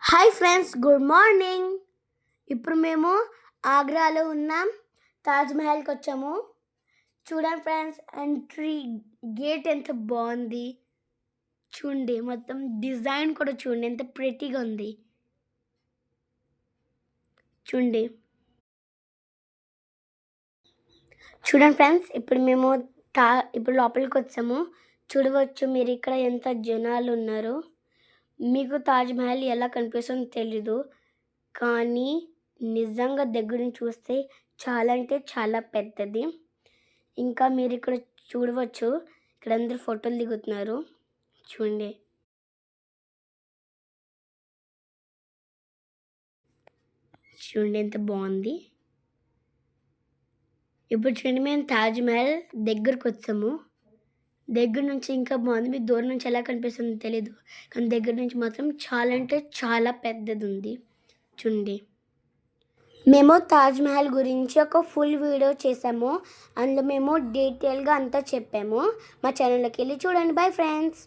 Hi friends, good morning. ఇప్పుడు మేము ఆగ్రాలో ఉన్నాం. తాజ్‌మహల్‌కి వచ్చాము. చూడండి ఫ్రెండ్స్, ఎంట్రీ గేట్ ఎంత బాగుంది. చూడండి, మొత్తం డిజైన్ కూడా చూడండి ఎంత ప్రెటీగా ఉంది. చూడండి చూడండి ఫ్రెండ్స్, ఇప్పుడు మేము ఇప్పుడు లోపలికి వచ్చాము. చూడవచ్చు మీరు ఇక్కడ ఎంత జనాలు ఉన్నారు. మీకు తాజ్‌మహల్ ఎలా కనిపిస్తుందో తెలీదు, కానీ నిజంగా దగ్గర నుంచి చూస్తే చాలా అంటే చాలా పెద్దది. ఇంకా మీరు ఇక్కడ చూడవచ్చు, ఇక్కడ అందరూ ఫోటోలు దిగుతున్నారు. చూడండి చూడండి ఎంత బాగుంది. ఇప్పుడు చూడండి, మేము తాజ్‌మహల్ దగ్గరకు వచ్చాము. దగ్గర నుంచి ఇంకా బాగుంది. మీకు దూరం నుంచి ఎలా కనిపిస్తుందో తెలీదు, కానీ దగ్గర నుంచి మాత్రం చాలా అంటే చాలా పెద్దది ఉంది. చూడండి, మేము తాజ్‌మహల్ గురించి ఒక ఫుల్ వీడియో చేసాము. అందులో మేము డీటెయిల్గా అంతా చెప్పాము. మా ఛానల్లోకి వెళ్ళి చూడండి. Bye friends.